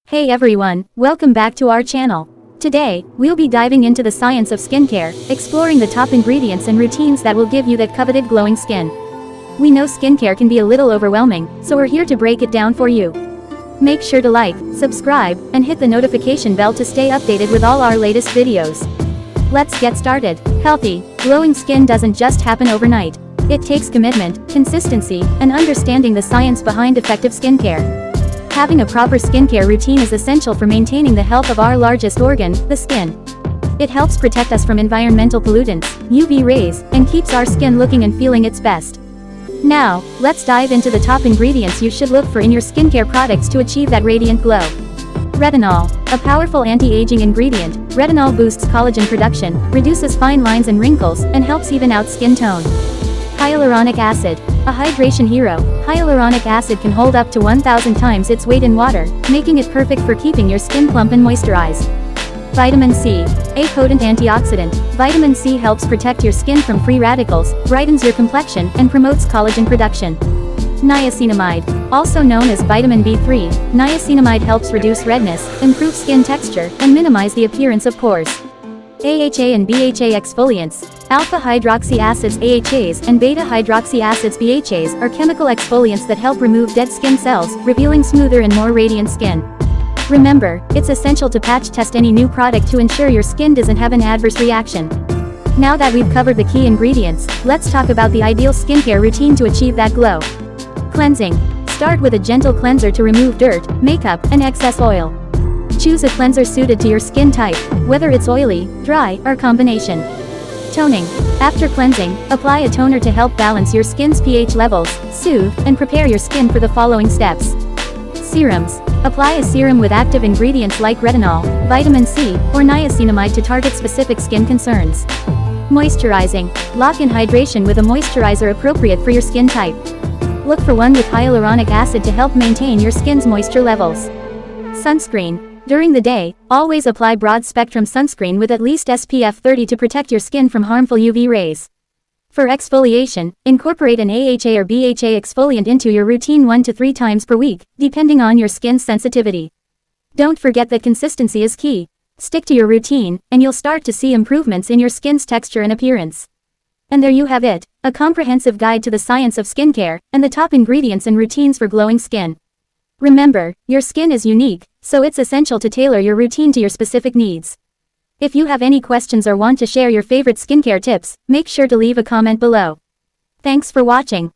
Hey everyone, welcome back to our channel. Today, we'll be diving into the science of skincare, exploring the top ingredients and routines that will give you that coveted glowing skin. We know skincare can be a little overwhelming, so we're here to break it down for you. Make sure to like, subscribe, and hit the notification bell to stay updated with all our latest videos. Let's get started. Healthy, glowing skin doesn't just happen overnight. It takes commitment, consistency, and understanding the science behind effective skincare. Having a proper skincare routine is essential for maintaining the health of our largest organ, the skin. It helps protect us from environmental pollutants, UV rays, and keeps our skin looking and feeling its best. Now, let's dive into the top ingredients you should look for in your skincare products to achieve that radiant glow. Retinol, a powerful anti-aging ingredient. Retinol boosts collagen production, reduces fine lines and wrinkles, and helps even out skin tone. Hyaluronic acid, a hydration hero. Hyaluronic acid can hold up to 1,000 times its weight in water, making it perfect for keeping your skin plump and moisturized. Vitamin C, a potent antioxidant. Vitamin C helps protect your skin from free radicals, brightens your complexion, and promotes collagen production. Niacinamide, also known as vitamin B3, niacinamide helps reduce redness, improve skin texture, and minimize the appearance of pores. AHA and BHA exfoliants. Alpha-hydroxy acids AHAs and beta-hydroxy acids BHAs are chemical exfoliants that help remove dead skin cells, revealing smoother and more radiant skin. Remember, it's essential to patch test any new product to ensure your skin doesn't have an adverse reaction. Now that we've covered the key ingredients, let's talk about the ideal skincare routine to achieve that glow. Cleansing. Start with a gentle cleanser to remove dirt, makeup, and excess oil. Choose a cleanser suited to your skin type, whether it's oily, dry, or combination. Toning. After cleansing, apply a toner to help balance your skin's pH levels, soothe, and prepare your skin for the following steps. Serums. Apply a serum with active ingredients like retinol, vitamin C, or niacinamide to target specific skin concerns. Moisturizing. Lock in hydration with a moisturizer appropriate for your skin type. Look for one with hyaluronic acid to help maintain your skin's moisture levels. Sunscreen. During the day, always apply broad-spectrum sunscreen with at least SPF 30 to protect your skin from harmful UV rays. For exfoliation, incorporate an AHA or BHA exfoliant into your routine 1 to 3 times per week, depending on your skin's sensitivity. Don't forget that consistency is key. Stick to your routine, and you'll start to see improvements in your skin's texture and appearance. And there you have it, a comprehensive guide to the science of skincare, and the top ingredients and routines for glowing skin. Remember, your skin is unique, so it's essential to tailor your routine to your specific needs. If you have any questions or want to share your favorite skincare tips, make sure to leave a comment below. Thanks for watching.